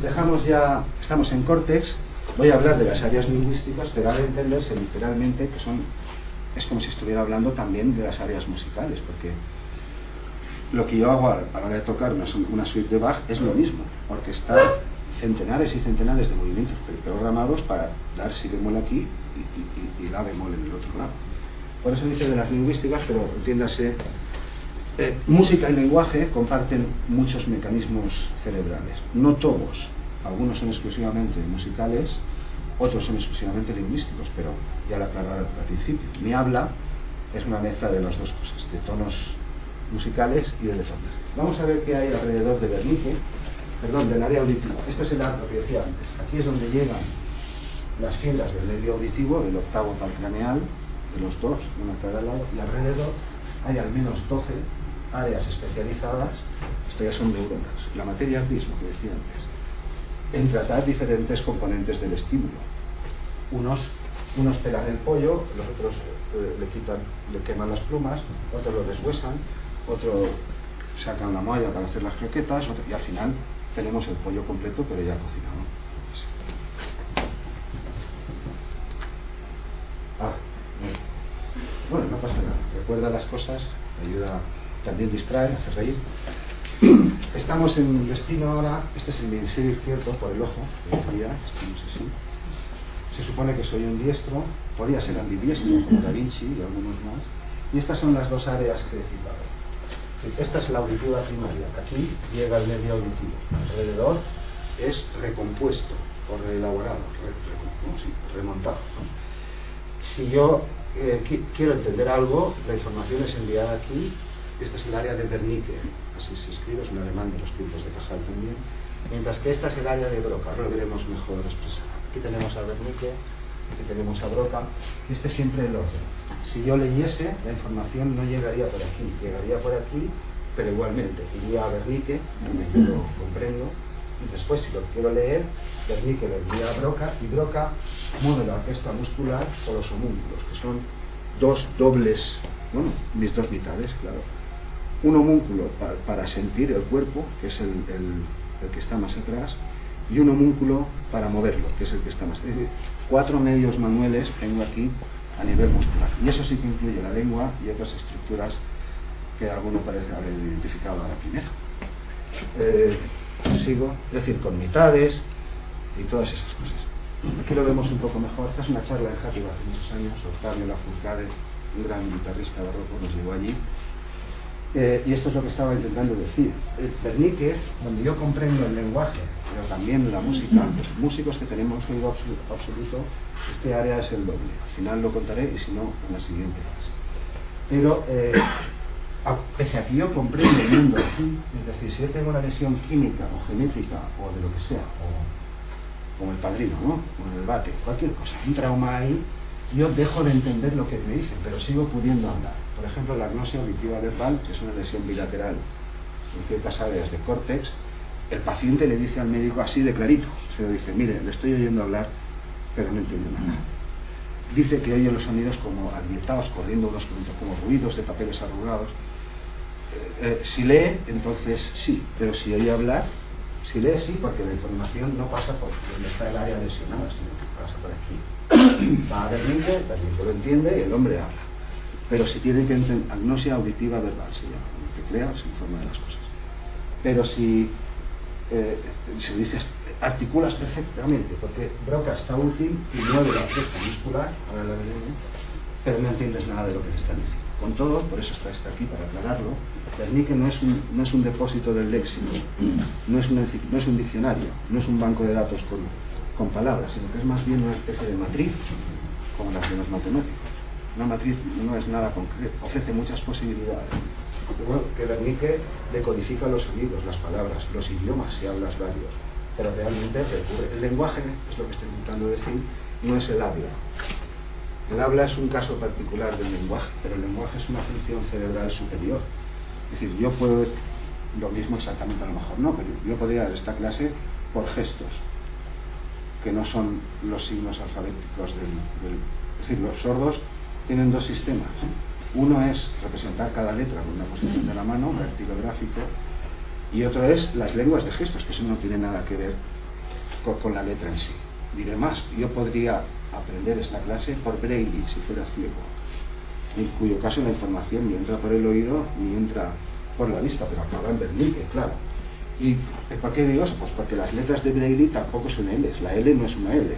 dejamos ya, estamos en córtex, voy a hablar de las áreas lingüísticas, pero ha de entenderse literalmente que es como si estuviera hablando también de las áreas musicales, porque lo que yo hago a la hora de tocar una suite de Bach es lo mismo, orquestar centenares y centenares de movimientos programados para dar si bemol aquí y la bemol en el otro lado. Por eso dice de las lingüísticas, pero entiéndase, música y lenguaje comparten muchos mecanismos cerebrales, no todos, algunos son exclusivamente musicales, otros son exclusivamente lingüísticos, pero ya lo aclaraba al principio. Mi habla es una mezcla de las dos cosas, de tonos musicales y de deformación. Vamos a ver qué hay alrededor de Wernicke, del área auditiva. Esto es lo que decía antes. Aquí es donde llegan las fibras del nervio auditivo, el octavo palcraneal, de los dos, una a cada lado, y alrededor hay al menos 12 áreas especializadas, esto ya son neuronas, la materia gris, lo que decía antes, en tratar diferentes componentes del estímulo. Unos pelan el pollo, los otros le queman las plumas, otros lo deshuesan, otros sacan la molla para hacer las croquetas, y al final tenemos el pollo completo, pero ya cocinado. Bueno, no pasa nada, recuerda las cosas, ayuda, también distrae, hace reír. Estamos en el destino ahora, este es el hemisferio izquierdo por el ojo, estamos así. Se supone que soy un diestro, podría ser ambidiestro, como Da Vinci y algunos más. Y estas son las dos áreas que he citado. Esta es la auditiva primaria, aquí llega el nervio auditivo, alrededor es recompuesto o reelaborado, remontado. Si yo quiero entender algo, la información es enviada aquí. Esta es el área de Wernicke, así se escribe, es un alemán de los tiempos de Cajal también, mientras que esta es el área de Broca, ahora lo veremos mejor expresado. Aquí tenemos a Wernicke, aquí tenemos a Broca, y este es siempre el orden. Si yo leyese, la información no llegaría por aquí, llegaría por aquí, pero igualmente iría a Wernicke, donde yo lo comprendo, y después, si lo quiero leer, Wernicke lo envía a Broca, y Broca mueve la orquesta muscular por los homúnculos, que son dos dobles, bueno, mis dos mitades, claro. Un homúnculo para sentir el cuerpo, que es el que está más atrás, y un homúnculo para moverlo, que es el que está más... Es decir, 4 medios manuales tengo aquí a nivel muscular. Y eso sí que incluye la lengua y otras estructuras que alguno parece haber identificado a la primera. Sigo, es decir, con mitades y todas esas cosas. Aquí lo vemos un poco mejor. Esta es una charla de Játiva hace muchos años, Octavio Lafourcade, un gran guitarrista barroco, nos llevó allí. Y esto es lo que estaba intentando decir. Wernicke, donde yo comprendo el lenguaje, pero también la música, los músicos que tenemos oído absoluto, este área es el doble. Al final lo contaré y si no, en la siguiente clase. Pero, pese a que yo comprendo el mundo así, es decir, si yo tengo una lesión química o genética o de lo que sea, o como el padrino, ¿no? O en el bate, cualquier cosa, un trauma ahí, yo dejo de entender lo que me dicen, pero sigo pudiendo hablar. Por ejemplo, la agnosia auditiva verbal, que es una lesión bilateral en ciertas áreas de córtex, el paciente le dice al médico así de clarito, se lo dice, mire, le estoy oyendo hablar, pero no entiendo nada. Dice que oye los sonidos como agrietados, corriendo unos como ruidos de papeles arrugados. Si lee, entonces sí, pero si oye hablar, si lee sí, porque la información no pasa por donde está el área lesionada, sino que pasa por aquí. Va a Wernicke, Wernicke lo entiende y el hombre habla. Pero si tiene que entender, agnosia auditiva verbal se llama, como que crea, se informa de las cosas. Pero si se dice, articulas perfectamente, porque Broca está útil y mueve la orquesta muscular, ahora la veremos, pero no entiendes nada de lo que te están diciendo. Con todo, por eso está aquí para aclararlo, Wernicke no es un depósito del léxico, no es un diccionario, no es un banco de datos con palabras, sino que es más bien una especie de matriz, como las de los matemáticos. Una matriz no es nada concreto, ofrece muchas posibilidades. Bueno, que Wernicke decodifica los sonidos, las palabras, los idiomas, si hablas varios, pero realmente recurre. El lenguaje, es lo que estoy intentando decir, no es el habla. El habla es un caso particular del lenguaje, pero el lenguaje es una función cerebral superior. Es decir, yo puedo decir lo mismo exactamente, a lo mejor no, pero yo podría dar esta clase por gestos, que no son los signos alfabéticos es decir, los sordos tienen dos sistemas. Uno es representar cada letra con una posición de la mano, dactilográfico, y otro es las lenguas de gestos, que eso no tiene nada que ver con la letra en sí. Diré más, yo podría aprender esta clase por Braille si fuera ciego, en cuyo caso la información ni entra por el oído ni entra por la vista, pero acaba en Wernicke, claro. ¿Y por qué digo eso? Pues porque las letras de Braille tampoco son L's, la L no es una L,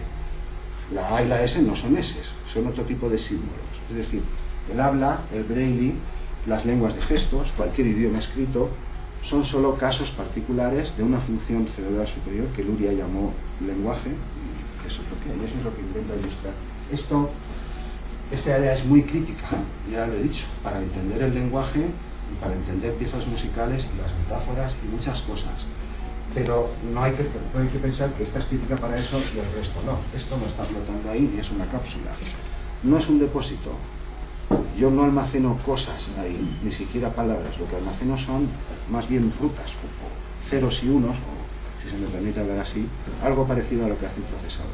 la A y la S no son S, son otro tipo de símbolos. Es decir, el habla, el Braille, las lenguas de gestos, cualquier idioma escrito, son solo casos particulares de una función cerebral superior que Luria llamó lenguaje, y eso es lo que hay, eso es lo que intenta ilustrar. Esta área es muy crítica, ya lo he dicho, para entender el lenguaje y para entender piezas musicales y las metáforas y muchas cosas. Pero no hay que pensar que esta es crítica para eso y el resto no. Esto no está flotando ahí ni es una cápsula. No es un depósito. Yo no almaceno cosas ahí, ni siquiera palabras. Lo que almaceno son más bien rutas, o ceros y unos, o si se me permite hablar así, algo parecido a lo que hace un procesador.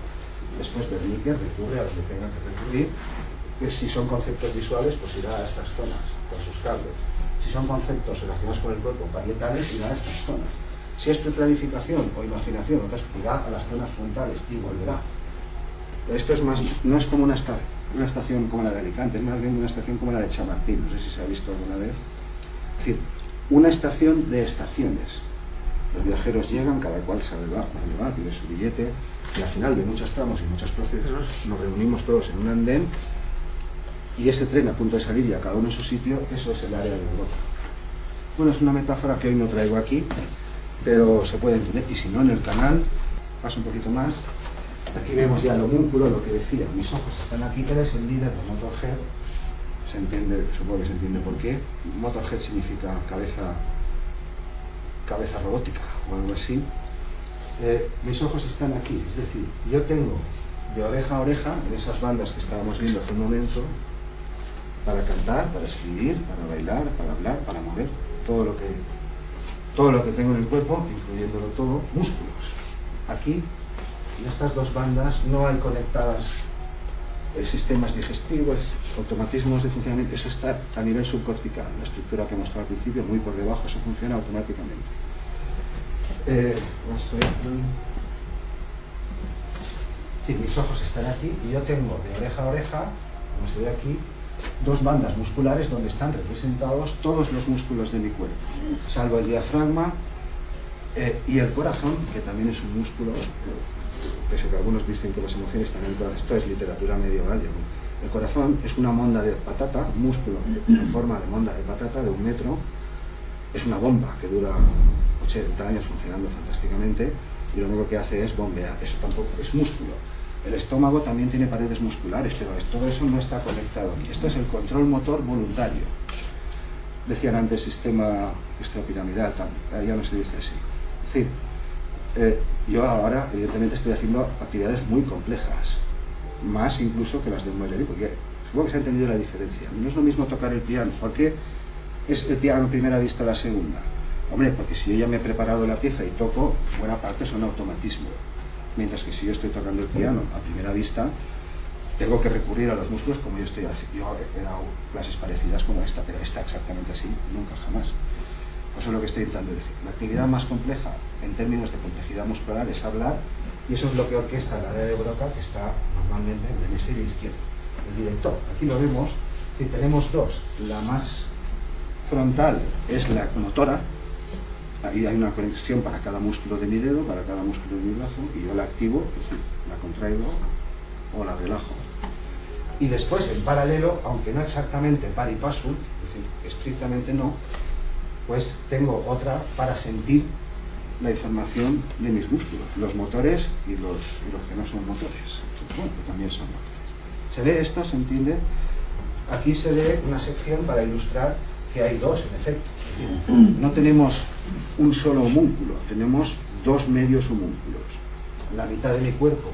Después Wernicke recurre a lo que tenga que recurrir. Que si son conceptos visuales, pues irá a estas zonas con sus cables. Si son conceptos relacionados con el cuerpo parietales, irá a estas zonas. Si es planificación o imaginación, entonces irá a las zonas frontales y volverá. Esto es más, no es como una estación como la de Alicante, es más bien una estación como la de Chamartín, no sé si se ha visto alguna vez. Es decir, una estación de estaciones. Los viajeros llegan, cada cual sabe dónde va, tiene su billete, y al final de muchos tramos y muchos procesos nos reunimos todos en un andén. Y ese tren a punto de salir y a cada uno en su sitio, eso es el área de Europa. Bueno, es una metáfora que hoy no traigo aquí, pero se puede entender. Y si no, en el canal, paso un poquito más. Aquí vemos ya el homúnculo, lo que decía. Mis ojos están aquí, él es el líder de Motorhead. Se entiende, supongo que se entiende por qué. Motorhead significa cabeza robótica o algo así. Mis ojos están aquí, es decir, yo tengo de oreja a oreja, en esas bandas que estábamos viendo hace un momento, para cantar, para escribir, para bailar, para hablar, para mover, todo lo que tengo en el cuerpo, incluyéndolo todo, músculos. Aquí, en estas dos bandas, no hay conectadas sistemas digestivos, automatismos de funcionamiento, eso está a nivel subcortical, la estructura que mostraba al principio, muy por debajo, eso funciona automáticamente. Sí, mis ojos están aquí y yo tengo de oreja a oreja, como se ve aquí, dos bandas musculares donde están representados todos los músculos de mi cuerpo, salvo el diafragma y el corazón, que también es un músculo, pese a que algunos dicen que las emociones están en el corazón. Esto es literatura medieval. El corazón es una monda de patata, un músculo en forma de monda de patata de 1 metro, es una bomba que dura 80 años funcionando fantásticamente y lo único que hace es bombear, eso tampoco es músculo. El estómago también tiene paredes musculares, pero todo eso no está conectado aquí. Esto es el control motor voluntario. Decían antes sistema extrapiramidal, ya no se dice así. Es decir, yo ahora evidentemente estoy haciendo actividades muy complejas, más incluso que las de un bailarín, porque supongo que se ha entendido la diferencia. No es lo mismo tocar el piano. ¿Por qué es el piano primera vista la segunda? Hombre, porque si yo ya me he preparado la pieza y toco, buena parte son automatismos. Mientras que si yo estoy tocando el piano a primera vista, tengo que recurrir a los músculos como yo estoy haciendo. Yo he dado clases parecidas como esta, pero esta exactamente así, nunca jamás. Eso es lo que estoy intentando decir. La actividad más compleja en términos de complejidad muscular es hablar, y eso es lo que orquesta el área de Broca, que está normalmente en el hemisferio izquierdo. El director, aquí lo vemos, que tenemos dos. La más frontal es la motora. Ahí hay una conexión para cada músculo de mi dedo, para cada músculo de mi brazo, y yo la activo, es decir, la contraigo o la relajo. Y después, en paralelo, aunque no exactamente par y paso, es decir, estrictamente no, pues tengo otra para sentir la información de mis músculos, los motores y los que no son motores, bueno, que también son motores. ¿Se ve esto? ¿Se entiende? Aquí se ve una sección para ilustrar que hay dos, en efecto. No tenemos un solo homúnculo, tenemos dos medios homúnculos. La mitad de mi cuerpo,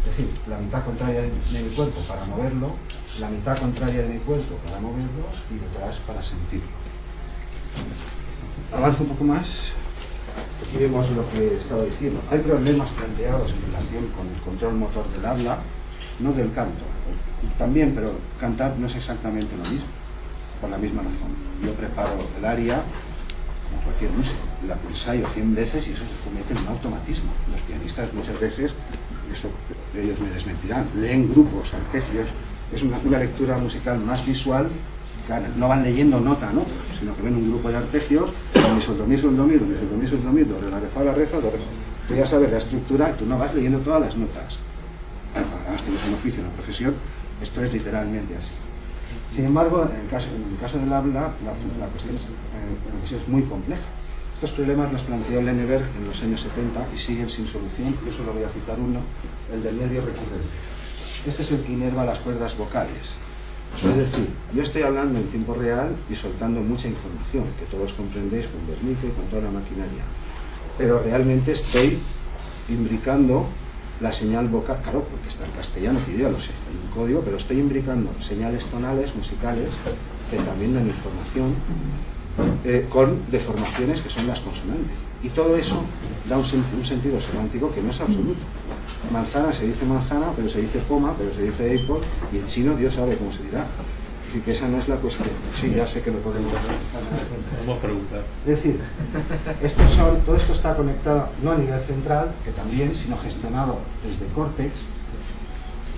es decir, la mitad contraria de mi cuerpo para moverlo, la mitad contraria de mi cuerpo para moverlo y detrás para sentirlo. Avanzo un poco más. Aquí vemos lo que he estado diciendo. Hay problemas planteados en relación con el control motor del habla, no del canto. También, pero cantar no es exactamente lo mismo, por la misma razón. Yo preparo el aria como cualquier músico. La ensayo 100 veces y eso se convierte en un automatismo. Los pianistas muchas veces, esto ellos me desmentirán, leen grupos, arpegios, es una lectura musical más visual. Claro, no van leyendo nota a nota, sino que ven un grupo de arpegios, mi, sol, do, mi, sol, do, mi, do, mi, sol, do, mi, sol, do, mi, do, re, la, re, fa, la, re, fa, do, re. Tú ya sabes la estructura, tú no vas leyendo todas las notas. Además tienes un oficio, una profesión, esto es literalmente así. Sin embargo, en el caso del habla, la cuestión es muy compleja. Estos problemas los planteó Lenneberg en los años 70 y siguen sin solución. Yo solo voy a citar uno, el del nervio recurrente. Este es el que inerva las cuerdas vocales. Es decir, yo estoy hablando en tiempo real y soltando mucha información, que todos comprendéis con Wernicke y con toda la maquinaria. Pero realmente estoy imbricando la señal vocal, claro, porque está en castellano, que yo ya lo sé, en un código, pero estoy imbricando señales tonales, musicales, que también dan información, con deformaciones que son las consonantes. Y todo eso da un sentido semántico que no es absoluto. Manzana se dice manzana, pero se dice poma, pero se dice apple, y en chino Dios sabe cómo se dirá. Así que esa no es la cuestión. Sí, ya sé que lo podemos Vamos a preguntar. Es decir, todo esto está conectado no a nivel central, que también, sino gestionado desde córtex.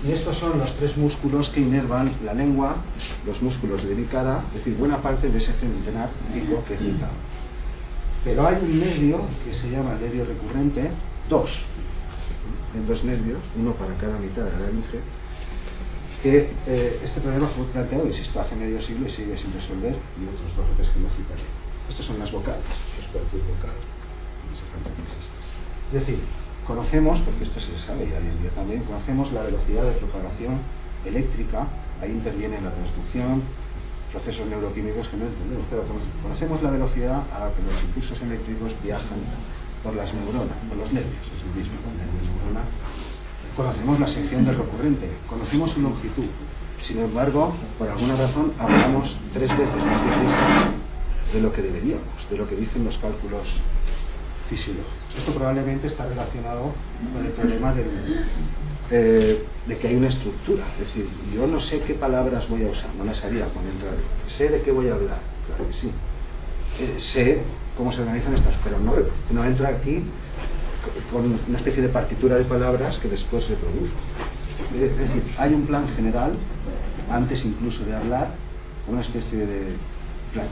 Y estos son los tres músculos que inervan la lengua, los músculos de delicada, es decir, buena parte de ese centenar pico que he citado. Pero hay un nervio que se llama el nervio recurrente, en dos nervios, uno para cada mitad de la laringe, que este problema fue planteado, insisto, hace medio siglo y sigue sin resolver, y otros dos veces que no citaré. Estos son las vocales, los cuerpos vocales. Es decir, conocemos, porque esto se sabe ya hoy en día también, conocemos la velocidad de propagación eléctrica, ahí interviene la transducción, procesos neuroquímicos que no entendemos, pero conocemos la velocidad a la que los impulsos eléctricos viajan por las neuronas, por los nervios, es el mismo, la neurona. Conocemos la sección del recurrente, conocemos su longitud. Sin embargo, por alguna razón, hablamos 3 veces más deprisa de lo que deberíamos, de lo que dicen los cálculos fisiológicos. Esto probablemente está relacionado con el problema de que hay una estructura. Es decir, yo no sé qué palabras voy a usar, no las haría cuando entraré. Sé de qué voy a hablar, claro que sí. Sé cómo se organizan estas, pero no entra aquí con una especie de partitura de palabras que después reproduzco. Es decir, hay un plan general, antes incluso de hablar, una especie de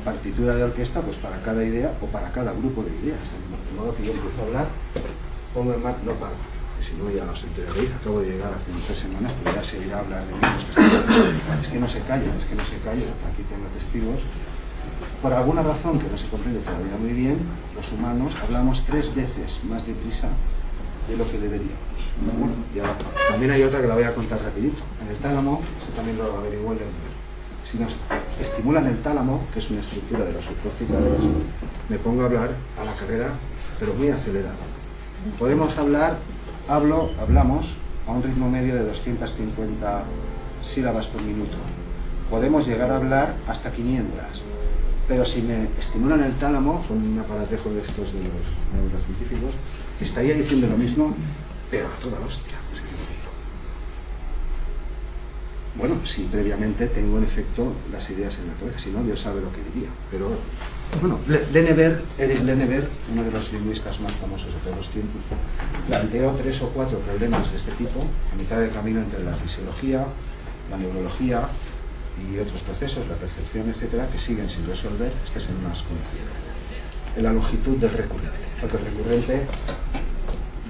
partitura de orquesta pues para cada idea o para cada grupo de ideas. De modo que yo empiezo a hablar, pongo en marcha, no paro, que si no ya os enteraréis, acabo de llegar hace 3 semanas, pero ya se irá a hablar de mí. Es que no se callan, aquí tengo testigos. Por alguna razón que no se comprende todavía muy bien, los humanos hablamos 3 veces más deprisa de lo que deberíamos. Bueno, también hay otra que la voy a contar rapidito. En el tálamo, eso también lo averiguó el si nos estimulan el tálamo, que es una estructura de los subcorticales, me pongo a hablar a la carrera, pero muy acelerado. Podemos hablamos a un ritmo medio de 250 sílabas por minuto. Podemos llegar a hablar hasta 500. Pero si me estimulan el tálamo, con un aparatejo de estos de los neurocientíficos, estaría diciendo lo mismo, pero a toda hostia. Bueno, si previamente tengo en efecto las ideas en la cabeza, si no, Dios sabe lo que diría. Pero bueno, Erich Lenneberg, uno de los lingüistas más famosos de todos los tiempos, planteó 3 o 4 problemas de este tipo, a mitad de camino entre la fisiología, la neurología y otros procesos, la percepción, etcétera, que siguen sin resolver. Este es el más conocido. La longitud del recurrente, porque el recurrente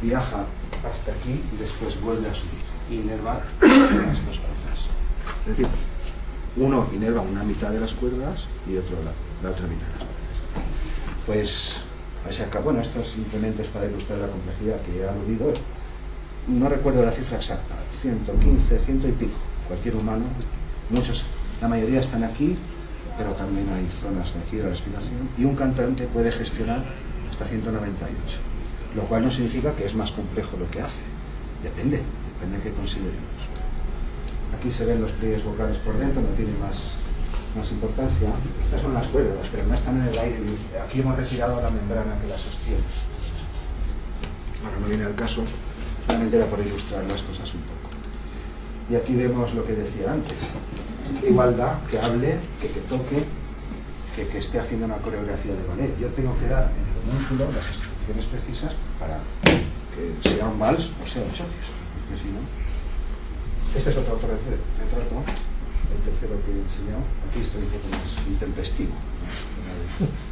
viaja hasta aquí y después vuelve a subir y inerva las dos cuerdas. Es decir, uno inerva una mitad de las cuerdas y otro la otra mitad de las cuerdas. Pues, bueno, esto simplemente es para ilustrar la complejidad que he aludido. No recuerdo la cifra exacta, 115, 100 y pico. Cualquier humano, muchos, la mayoría están aquí, pero también hay zonas de aquí de la respiración, y un cantante puede gestionar hasta 198, lo cual no significa que es más complejo lo que hace. Depende de qué consideremos. Aquí se ven los pliegues vocales por dentro, no tiene más importancia. Estas son las cuerdas, pero no están en el aire. Aquí hemos retirado la membrana que las sostiene. Ahora no viene al caso, solamente era por ilustrar las cosas un poco. Y aquí vemos lo que decía antes. Igualdad, que hable, que toque, que esté haciendo una coreografía de ballet. Yo tengo que dar en el homúnculo las instrucciones precisas para que sea un vals o sea un chotis, porque si no... Este es otro autorretrato, el tercero que he enseñado. Aquí estoy un poco más intempestivo, ¿no?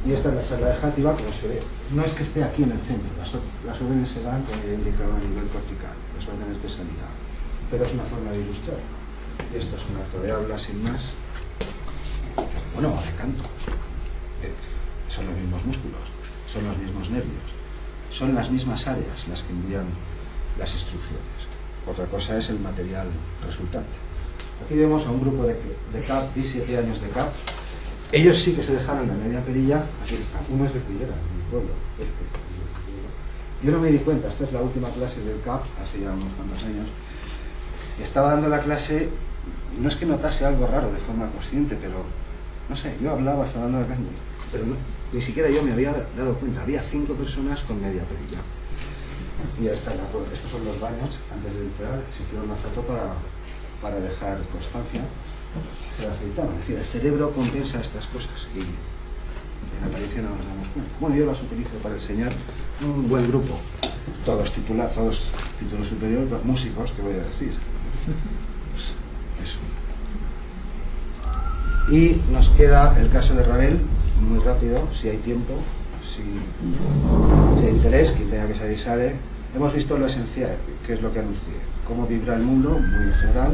Y esta es la charla de Játiva, como se ve. No es que esté aquí en el centro, las órdenes se dan, como ya indicaba, a nivel cortical, las órdenes de salida, pero es una forma de ilustrar. Y esto es un acto de habla sin más, bueno, o de canto. Son los mismos músculos, son los mismos nervios, son las mismas áreas las que envían las instrucciones. Otra cosa es el material resultante. Aquí vemos a un grupo de CAP, 17 años de CAP. Ellos sí que se dejaron la media perilla. Aquí está, uno es de Cullera, de mi pueblo. Yo no me di cuenta, esta es la última clase del CAP, hace ya unos cuantos años. Y estaba dando la clase, no es que notase algo raro de forma consciente, pero no sé, yo hablaba, estaba dando la clase, pero no, ni siquiera yo me había dado cuenta. Había 5 personas con media perilla. Y ya está, estos son los baños antes de entrar. Se hicieron una foto para dejar constancia. Se la afeitaron. Es decir, el cerebro compensa estas cosas y en la apariencia no nos damos cuenta. Bueno, yo las utilizo para enseñar un buen grupo, todos títulos superiores, los músicos, que voy a decir. Pues eso. Y nos queda el caso de Ravel, muy rápido, si hay tiempo, si hay interés, quien tenga que salir sale. Hemos visto lo esencial, que es lo que anuncié, cómo vibra el mundo, muy en general,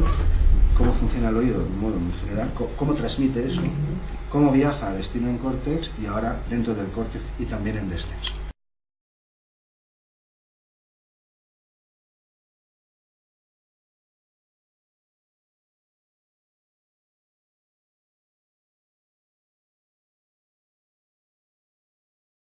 cómo funciona el oído de un modo muy general, cómo transmite eso, cómo viaja a destino en córtex y ahora dentro del córtex y también en descenso.